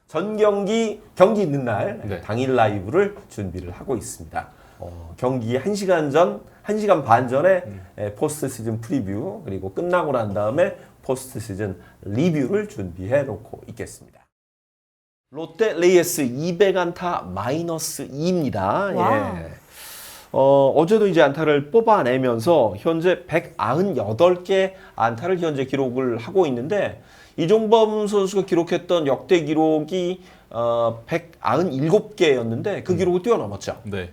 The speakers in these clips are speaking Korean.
전 경기 있는 날 네. 당일 라이브를 준비를 하고 있습니다. 경기 1시간 반 전에 포스트 시즌 프리뷰 그리고 끝나고 난 다음에 포스트 시즌 리뷰를 준비해 놓고 있겠습니다. 롯데 레이에스 200안타 마이너스 2입니다. 예. 어제도 이제 안타를 뽑아내면서 현재 198개 안타를 현재 기록을 하고 있는데 이종범 선수가 기록했던 역대 기록이 197개였는데 그 기록을 뛰어넘었죠. 네.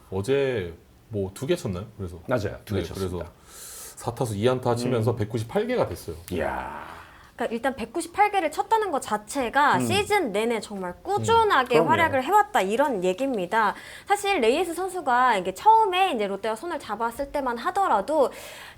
어제 뭐 2개 쳤나요? 그래서 맞아요. 2개 네, 쳤습니다. 그래서 4타수 2안타 치면서 198개가 됐어요. 이야. 그러니까 일단 198개를 쳤다는 것 자체가 시즌 내내 정말 꾸준하게 그럼요. 활약을 해왔다 이런 얘기입니다. 사실 레이스 선수가 이게 처음에 이제 롯데와 손을 잡았을 때만 하더라도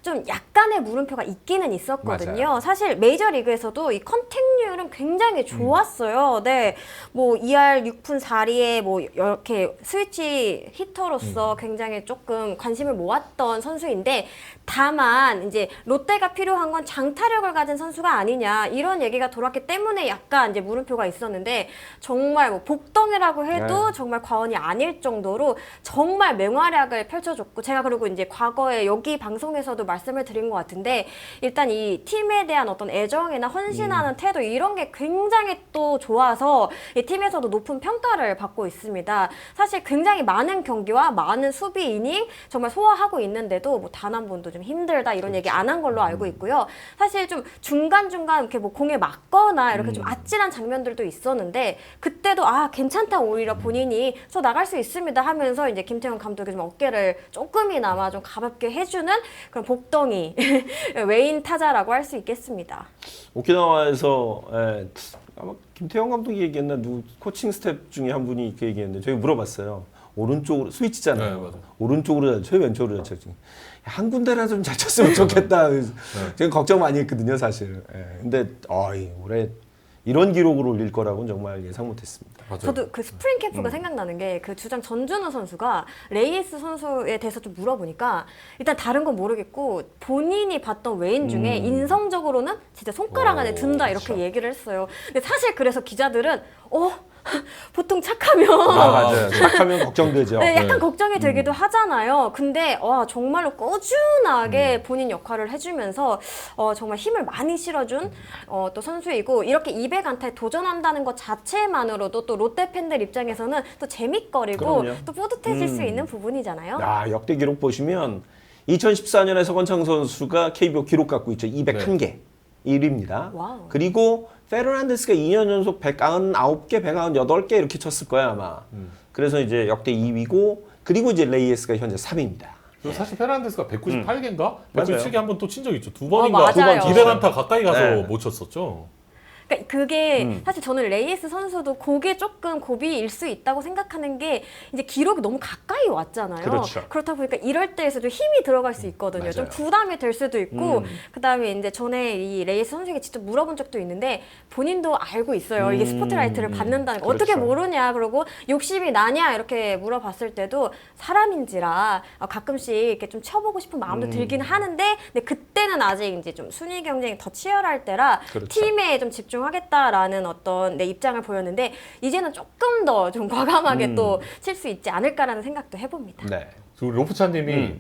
좀 약간의 물음표가 있기는 있었거든요. 맞아요. 사실 메이저리그에서도 이 컨택률은 굉장히 좋았어요. 네, 뭐 2할 6푼 4리에 뭐 이렇게 스위치 히터로서 굉장히 조금 관심을 모았던 선수인데 다만 이제 롯데가 필요한 건 장타력을 가진 선수가 아니냐 이런 얘기가 돌았기 때문에 약간 이제 물음표가 있었는데 정말 뭐 복덩이라고 해도 정말 과언이 아닐 정도로 정말 맹활약을 펼쳐줬고 제가 그리고 이제 과거에 여기 방송에서도 말씀을 드린 것 같은데 일단 이 팀에 대한 어떤 애정이나 헌신하는 태도 이런 게 굉장히 또 좋아서 이 팀에서도 높은 평가를 받고 있습니다. 사실 굉장히 많은 경기와 많은 수비 이닝 정말 소화하고 있는데도 뭐 단 한 번도 좀 힘들다 이런 얘기 안 한 걸로 알고 있고요. 사실 좀 중간중간 이렇게 뭐 공에 맞거나 이렇게 좀 아찔한 장면들도 있었는데 그때도 아 괜찮다 오히려 본인이 저 나갈 수 있습니다 하면서 이제 김태형 감독이 좀 어깨를 조금이나마 좀 가볍게 해주는 그런 복덩이 외인 타자라고 할 수 있겠습니다. 오키나와에서 아마 김태형 감독이 얘기했나 누구 코칭 스텝 중에 한 분이 그 얘기했는데 저희 물어봤어요. 오른쪽으로 스위치잖아요. 네, 맞아요. 오른쪽으로 잘 쳐, 왼쪽으로 잘 쳐. 한 군데라도 좀 잘 쳤으면 좋겠다. 제가 걱정 많이 했거든요, 사실. 근데 올해 이런 기록을 올릴 거라고는 정말 예상 못했습니다. 맞아요. 저도 그 스프링 캠프가 생각나는 게 그 주장 전준우 선수가 레이스 선수에 대해서 좀 물어보니까 일단 다른 건 모르겠고 본인이 봤던 외인 중에 인성적으로는 진짜 손가락 안에 든다 이렇게 그렇죠. 얘기를 했어요. 근데 사실 그래서 기자들은 보통 착하면 맞아요. 착하면 걱정되죠. 네, 약간 네. 걱정이 되기도 하잖아요. 근데 정말로 꾸준하게 본인 역할을 해주면서 정말 힘을 많이 실어준 또 선수이고 이렇게 200안타에 도전한다는 것 자체만으로도 또 롯데 팬들 입장에서는 또 재밌거리고 그럼요. 또 뿌듯해질 수 있는 부분이잖아요. 역대 기록 보시면 2014년에 서건창 선수가 KBO 기록 갖고 있죠. 201개. 1위입니다. 와우. 그리고 페르난데스가 2년 연속 199개, 198개 이렇게 쳤을 거야 아마. 그래서 이제 역대 2위고 그리고 이제 레이에스가 현재 3위입니다. 그리고 사실 페르난데스가 198개인가? 맞아요. 197개 한 번 또 친 적이 있죠. 2번인가? 맞아요. 200안타 가까이 가서 네. 못 쳤었죠. 그러니까 그게 사실 저는 레이스 선수도 그게 조금 고비일 수 있다고 생각하는 게 이제 기록이 너무 가까이 왔잖아요. 그렇죠. 그렇다 보니까 이럴 때에서도 힘이 들어갈 수 있거든요. 좀 맞아요. 부담이 될 수도 있고 그다음에 이제 전에 이 레이스 선수에게 직접 물어본 적도 있는데 본인도 알고 있어요. 이게 스포트라이트를 받는다는 거. 어떻게 그렇죠. 모르냐 그러고 욕심이 나냐 이렇게 물어봤을 때도 사람인지라 가끔씩 이렇게 좀 쳐보고 싶은 마음도 들긴 하는데 근데 그때는 아직 이제 좀 순위 경쟁이 더 치열할 때라 그렇죠. 팀에 좀 집중하겠다라는 어떤 내 입장을 보였는데 이제는 조금 더 좀 과감하게 또 칠 수 있지 않을까라는 생각도 해봅니다. 네. 그리고 로프차님이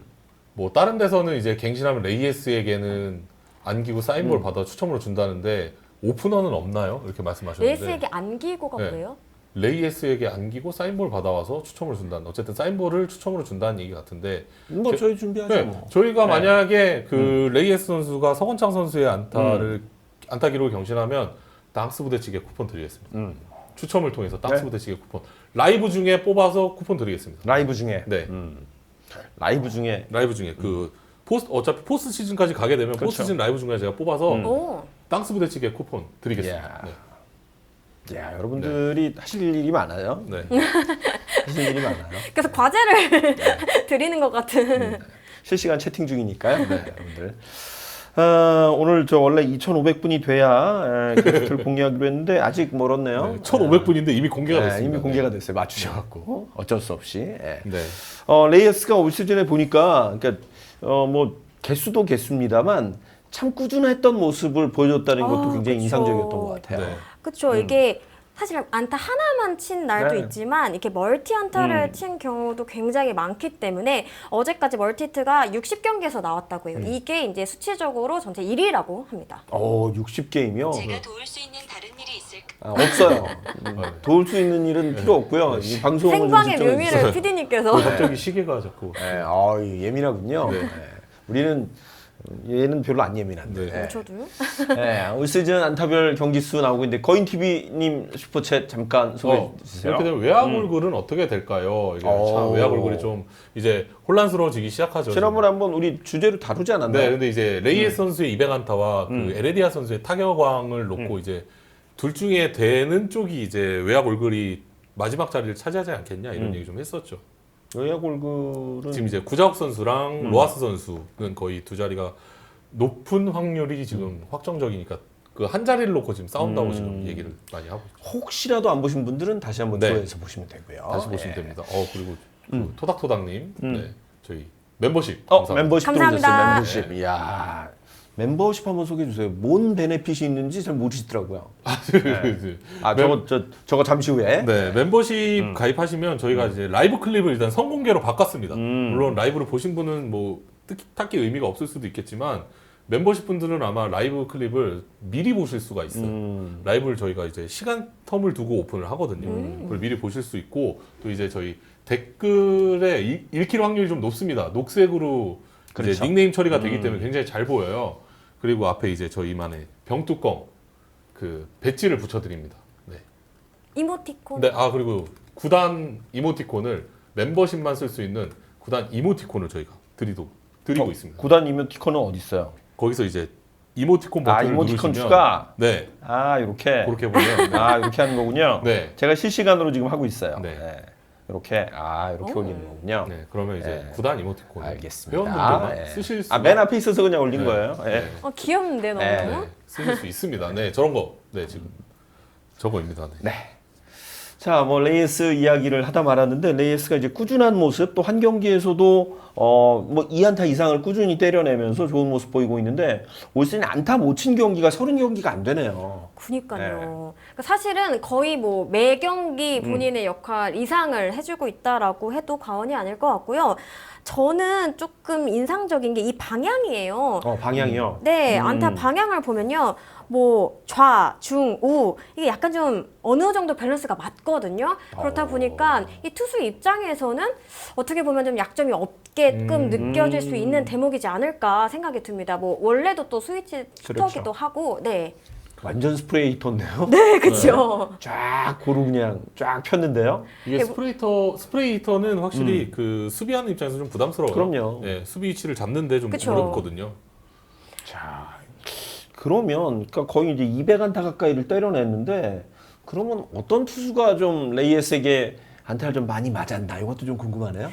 뭐 다른 데서는 이제 갱신하면 레이에스에게는 안기고 사인볼 받아 추첨으로 준다는데 오프너는 없나요? 이렇게 말씀하셨는데 레이스에게 안기고가 네. 뭐예요? 레이에스에게 안기고 사인볼 받아와서 추첨을 준다는 어쨌든 사인볼을 추첨으로 준다는 얘기 같은데 뭐 저희 준비하죠. 네, 뭐. 저희가 만약에 그 레이에스 선수가 서건창 선수의 안타 기록을 경신하면 땅스 부대찌개 쿠폰 드리겠습니다. 추첨을 통해서 땅스 네. 부대찌개 쿠폰 라이브 중에 뽑아서 쿠폰 드리겠습니다. 라이브 중에. 네, 라이브 중에. 라이브 중에 그 어차피 포스트 시즌까지 가게 되면 그렇죠. 포스트 시즌 라이브 중에 제가 뽑아서 오. 땅스 부대찌개 쿠폰 드리겠습니다. 이야. 네. 여러분들이 하실 일이 많아요. 네. 하실 일이 많아요. 그래서 과제를 드리는 것 같은. 실시간 채팅 중이니까요. 여러분들. 오늘 저 원래 2,500분이 돼야 게스트를 공개하기로 했는데 아직 멀었네요. 1,500분인데 이미 공개가 됐습니다. 이미 공개가 됐어요. 맞추셔갖고 어쩔 수 없이. 네. 레이어스가 올 시즌에 보니까 그러니까 뭐 개수도 개수입니다만 참 꾸준했던 모습을 보여줬다는 것도 굉장히 그쵸. 인상적이었던 것 같아요. 네. 그렇죠. 이게 사실 안타 하나만 친 날도 네. 있지만 이렇게 멀티 안타를 친 경우도 굉장히 많기 때문에 어제까지 멀티히트가 60경기에서 나왔다고 해요. 이게 이제 수치적으로 전체 1위라고 합니다. 60게임이요? 제가 도울 수 있는 다른 일이 있을까? 없어요. 도울 수 있는 일은 필요 없고요. 이 방송은 좀 생방의 집중해 묘미를 주세요. PD님께서 갑자기 시계가 자꾸. 네, 예민하군요. 네. 네. 우리는 얘는 별로 안 예민한데. 네. 저도요. 네, 올 시즌 안타별 경기 수 나오고 있는데 거인 TV님 슈퍼챗 잠깐 소개해 주세요. 이렇게 되면 외곽 얼굴은 어떻게 될까요? 이게 참 외곽 얼굴이 좀 이제 혼란스러워지기 시작하죠. 지난번에 한번 우리 주제로 다루지 않았나요? 네, 근데 이제 레이에스 선수의 200안타와 그 에레디아 선수의 타격왕을 놓고 이제 둘 중에 되는 쪽이 이제 외곽 얼굴이 마지막 자리를 차지하지 않겠냐 이런 얘기 좀 했었죠. 외야 얼굴은 지금 이제 구자욱 선수랑 로하스 선수는 거의 두 자리가 높은 확률이 지금 확정적이니까 그 한 자리를 놓고 지금 싸운다고 지금 얘기를 많이 하고 있죠. 혹시라도 안 보신 분들은 다시 한번 네. 조회해서 보시면 되고요. 다시 보시면 네. 됩니다. 그리고 그 토닥토닥님, 네, 저희 멤버십 멤버십 감사합니다. 들어오셨어요. 멤버십. 이야. 멤버십 한번 소개해 주세요. 뭔 베네핏이 있는지 잘 모르시더라고요. 저거 잠시 후에. 네, 멤버십 가입하시면 저희가 이제 라이브 클립을 일단 선공개로 바꿨습니다. 물론 라이브를 보신 분은 뭐 딱히 의미가 없을 수도 있겠지만 멤버십 분들은 아마 라이브 클립을 미리 보실 수가 있어요. 라이브를 저희가 이제 시간 텀을 두고 오픈을 하거든요. 그걸 미리 보실 수 있고 또 이제 저희 댓글에 읽힐 확률이 좀 높습니다. 녹색으로 그렇죠. 이제 닉네임 처리가 되기 때문에 굉장히 잘 보여요. 그리고 앞에 이제 저희만의 병뚜껑 그 배지를 붙여드립니다. 네. 이모티콘. 네, 그리고 구단 이모티콘을 멤버십만 쓸 수 있는 구단 이모티콘을 저희가 드리고 있습니다. 구단 이모티콘은 어디 있어요? 거기서 이제 이모티콘 버튼을 이모티콘 누르시면 추가. 네, 이렇게. 그렇게 보면 이렇게 하는 거군요. 네. 제가 실시간으로 지금 하고 있어요. 네. 이렇게 이렇게 올리는 거군요. 네, 그러면 이제 네. 구단 이모티콘 알겠습니다. 회원분들만 예. 쓰실 수 맨 앞에 있어서 그냥 올린 네. 거예요. 예. 네. 귀엽는데 너무. 네. 쓰실 수 있습니다. 네, 저런 거. 네, 지금 저거입니다. 네. 네. 자, 레이에스 이야기를 하다 말았는데 레이에스가 이제 꾸준한 모습 또 한 경기에서도 2안타 이상을 꾸준히 때려내면서 좋은 모습 보이고 있는데 올 시즌 안타 못 친 경기가 30경기가 안 되네요. 그니까요. 그러니까 사실은 거의 뭐 매 경기 본인의 역할 이상을 해주고 있다라고 해도 과언이 아닐 것 같고요. 저는 조금 인상적인 게 이 방향이에요. 방향이요. 네, 안타 방향을 보면요. 뭐 좌, 중, 우 이게 약간 좀 어느 정도 밸런스가 맞거든요. 그렇다 보니까 이 투수 입장에서는 어떻게 보면 좀 약점이 없게끔 느껴질 수 있는 대목이지 않을까 생각이 듭니다. 뭐 원래도 또 스위치 그렇죠. 스터기도 하고, 네, 완전 스프레이 히터인데요. 네, 그렇죠. 쫙 고루 그냥 쫙 폈는데요. 이게 스프레이 히터는 확실히 그 수비하는 입장에서 좀 부담스러워요. 그럼요. 네, 수비 위치를 잡는데 좀 그쵸. 어렵거든요. 자, 그러면 그러니까 거의 이제 200안타 가까이를 때려냈는데 그러면 어떤 투수가 좀 레이에스에게 안타를 좀 많이 맞았나? 이것도 좀 궁금하네요.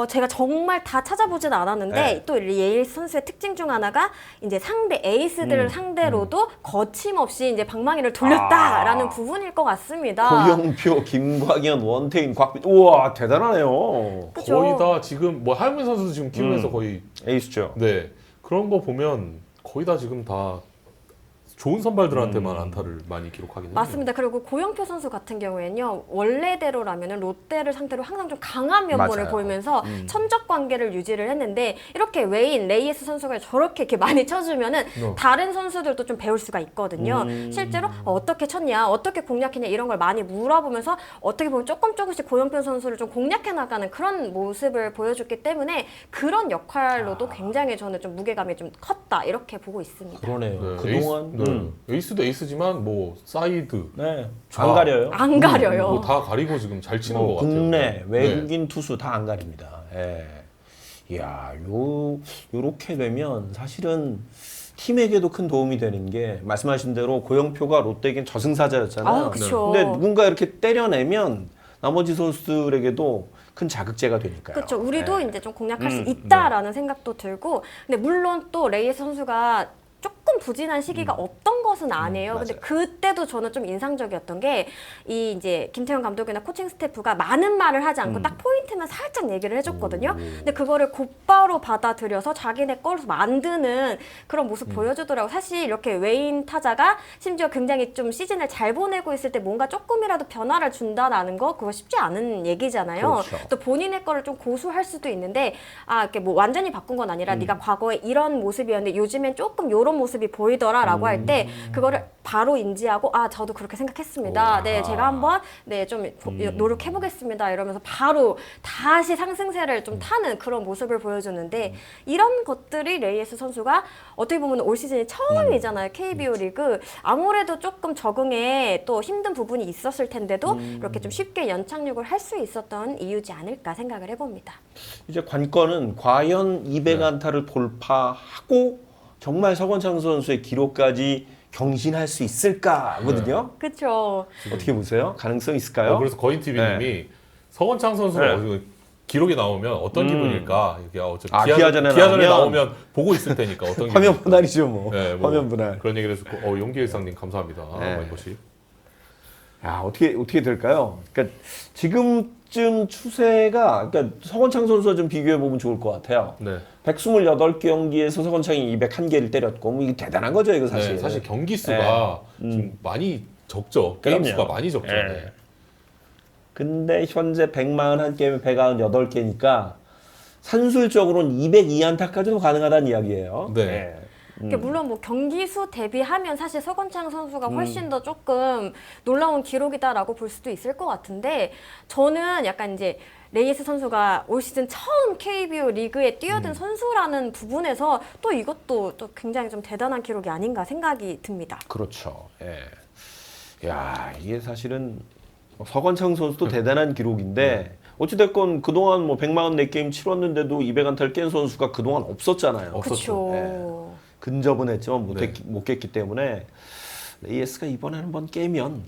제가 정말 다 찾아보진 않았는데 네. 또 예일 선수의 특징 중 하나가 이제 상대 에이스들을 상대로도 거침없이 이제 방망이를 돌렸다라는 부분일 것 같습니다. 고영표, 김광현, 원태인, 곽빈. 우와, 대단하네요. 그쵸? 거의 다 지금 뭐 하영민 선수도 지금 키움에서 거의 에이스죠. 네, 그런 거 보면 거의 다 지금 다 좋은 선발들한테만 안타를 많이 기록하긴 해요. 맞습니다. 그리고 고영표 선수 같은 경우에는요, 원래대로라면 롯데를 상대로 항상 좀 강한 면모를 맞아요. 보이면서 천적 관계를 유지를 했는데 이렇게 외인 레이에스 선수가 저렇게 이렇게 많이 쳐주면은 다른 선수들도 좀 배울 수가 있거든요. 실제로 어떻게 쳤냐, 어떻게 공략했냐 이런 걸 많이 물어보면서 어떻게 보면 조금씩 고영표 선수를 좀 공략해 나가는 그런 모습을 보여줬기 때문에 그런 역할로도 굉장히 저는 좀 무게감이 좀 컸다 이렇게 보고 있습니다. 그러네요. 네, 그동안 에이스도 에이스지만 뭐 사이드 네, 다- 안 가려요. 안 가려요. 뭐 다 가리고 지금 잘 치는 것 같아요. 국내, 네. 외국인 투수 다 안 가립니다. 예. 이야, 요렇게 되면 사실은 팀에게도 큰 도움이 되는 게 말씀하신 대로 고영표가 롯데에겐 저승사자였잖아요. 그쵸. 근데 누군가 이렇게 때려내면 나머지 선수들에게도 큰 자극제가 되니까요. 그렇죠. 우리도 예. 이제 좀 공략할 수 있다라는 생각도 들고, 근데 물론 또 레이에스 선수가 조금 부진한 시기가 없던 것은 아니에요. 근데 맞아요. 그때도 저는 좀 인상적이었던 게 이 이제 김태형 감독이나 코칭 스태프가 많은 말을 하지 않고 딱 포인트만 살짝 얘기를 해줬거든요. 근데 그거를 곧바로 받아들여서 자기네 걸로 만드는 그런 모습 보여주더라고. 사실 이렇게 외인 타자가 심지어 굉장히 좀 시즌을 잘 보내고 있을 때 뭔가 조금이라도 변화를 준다라는 거 그거 쉽지 않은 얘기잖아요. 그렇죠. 또 본인의 거를 좀 고수할 수도 있는데 이렇게 뭐 완전히 바꾼 건 아니라 네가 과거에 이런 모습이었는데 요즘엔 조금 이런 모습이 보이더라라고 할 때 그거를 바로 인지하고 저도 그렇게 생각했습니다. 네, 제가 한번 좀 노력해 보겠습니다. 이러면서 바로 다시 상승세를 좀 타는 그런 모습을 보여줬는데 이런 것들이 레이에스 선수가 어떻게 보면 올 시즌이 처음이잖아요. KBO 리그 아무래도 조금 적응에 또 힘든 부분이 있었을 텐데도 이렇게 좀 쉽게 연착륙을 할 수 있었던 이유지 않을까 생각을 해봅니다. 이제 관건은 과연 200안타를 돌파하고 정말 서건창 선수의 기록까지 경신할 수 있을까거든요. 그렇죠. 어떻게 보세요? 가능성 있을까요? 그래서 거인TV님이 서건창 선수가 기록이 나오면 어떤 기분일까? 이게 기아전에 나오면 보고 있을 테니까 어떤 화면 기분일까? 분할이죠, 뭐. 네, 화면 분할. 그런 얘기를 했었고, 용기일상님 감사합니다. 네. 멤버십. 야, 어떻게 될까요? 그러니까 지금쯤 추세가 그러니까 서건창 선수와 좀 비교해 보면 좋을 것 같아요. 네. 128경기에서 서건창이 201개를 때렸고 뭐 이게 대단한 거죠, 이거 사실. 네, 사실 경기 수가 좀 많이 적죠. 게임 그럼요. 수가 많이 적죠. 네. 네. 근데 현재 141게임에 198개니까 산술적으로는 202안타까지도 가능하다는 이야기예요. 네. 그러니까 물론 뭐 경기 수 대비하면 사실 서건창 선수가 훨씬 더 조금 놀라운 기록이다라고 볼 수도 있을 것 같은데 저는 약간 이제 레이스 선수가 올 시즌 처음 KBO 리그에 뛰어든 선수라는 부분에서 또 이것도 또 굉장히 좀 대단한 기록이 아닌가 생각이 듭니다. 그렇죠. 예. 야, 이게 사실은 서건창 선수도 대단한 기록인데 어찌됐건 그동안 뭐 144게임 치렀는데도 200안타를 깬 선수가 그동안 없었잖아요. 없었죠. 그렇죠. 근접은 했지만 네. 못 깼기 때문에 레이스가 이번에 한번 깨면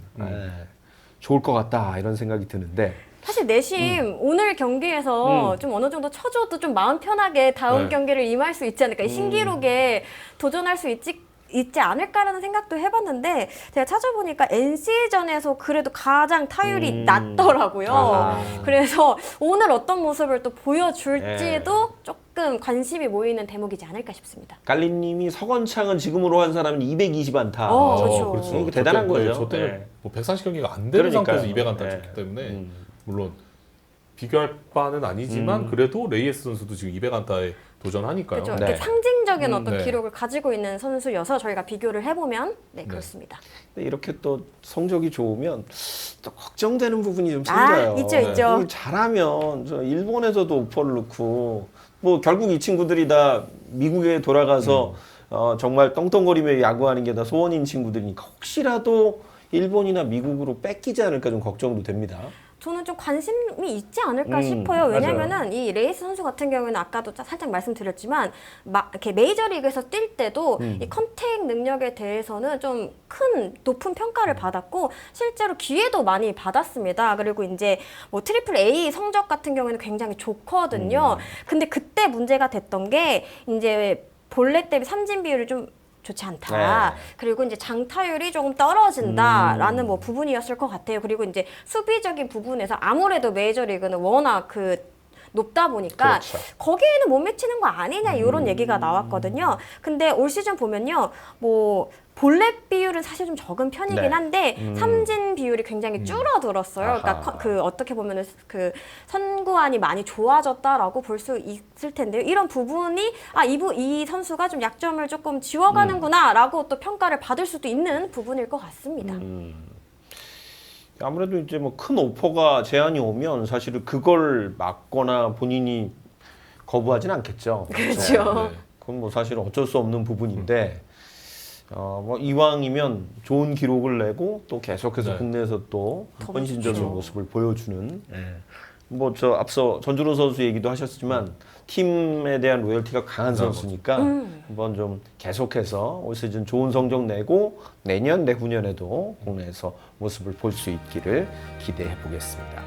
좋을 것 같다 이런 생각이 드는데 사실 내심 오늘 경기에서 좀 어느 정도 쳐줘도 좀 마음 편하게 다음 네. 경기를 임할 수 있지 않을까. 이 신기록에 도전할 수 있지 않을까라는 생각도 해봤는데 제가 찾아보니까 NC전에서 그래도 가장 타율이 낮더라고요. 그래서 오늘 어떤 모습을 또 보여줄지도 조금 관심이 모이는 대목이지 않을까 싶습니다. 깔리님이 서건창은 지금으로 한 사람은 220안타. 그렇죠. 이거 대단한 거죠. 저 때는 네. 뭐 140경기가 안 되는 그러니까요. 상태에서 200안타 네. 쳤기 때문에 물론 비교할 바는 아니지만 그래도 레이에스 선수도 지금 200안타에 도전하니까요. 그렇죠. 네. 이렇게 상징적인 어떤 네. 기록을 가지고 있는 선수여서 저희가 비교를 해보면 그렇습니다. 근데 이렇게 또 성적이 좋으면 또 걱정되는 부분이 좀 생겨요. 있죠, 있죠. 이 잘하면 저 일본에서도 오퍼를 넣고 뭐 결국 이 친구들이 다 미국에 돌아가서 정말 떵떵거리며 야구하는 게 다 소원인 친구들이니까 혹시라도 일본이나 미국으로 뺏기지 않을까 좀 걱정도 됩니다. 저는 좀 관심이 있지 않을까 싶어요. 왜냐면은 맞아요. 이 레이스 선수 같은 경우에는 아까도 살짝 말씀드렸지만 이렇게 메이저리그에서 뛸 때도 이 컨택 능력에 대해서는 좀 높은 평가를 받았고 실제로 기회도 많이 받았습니다. 그리고 이제 뭐 트리플 A 성적 같은 경우에는 굉장히 좋거든요. 근데 그때 문제가 됐던 게 이제 볼넷 대비 삼진 비율이 좀 좋지 않다. 네. 그리고 이제 장타율이 조금 떨어진다라는 뭐 부분이었을 것 같아요. 그리고 이제 수비적인 부분에서 아무래도 메이저리그는 워낙 높다 보니까 그렇죠. 거기에는 못 미치는 거 아니냐 이런 얘기가 나왔거든요. 근데 올 시즌 보면요, 뭐 볼넷 비율은 사실 좀 적은 편이긴 네. 한데 삼진 비율이 굉장히 줄어들었어요. 아하. 그러니까 어떻게 보면은 선구안이 많이 좋아졌다라고 볼 수 있을 텐데요. 이런 부분이 이 선수가 좀 약점을 조금 지워가는구나라고 또 평가를 받을 수도 있는 부분일 것 같습니다. 아무래도 이제 뭐 큰 오퍼가 제안이 오면 사실은 그걸 막거나 본인이 거부하진 않겠죠. 그렇죠. 네. 그건 뭐 사실 어쩔 수 없는 부분인데 뭐 이왕이면 좋은 기록을 내고 또 계속해서 네. 국내에서 또 헌신적인 좋죠. 모습을 보여주는 뭐 저 앞서 전준호 선수 얘기도 하셨지만 팀에 대한 로열티가 강한 선수니까 한번 좀 계속해서 올 시즌 좋은 성적 내고 내후년에도 국내에서 모습을 볼 수 있기를 기대해 보겠습니다.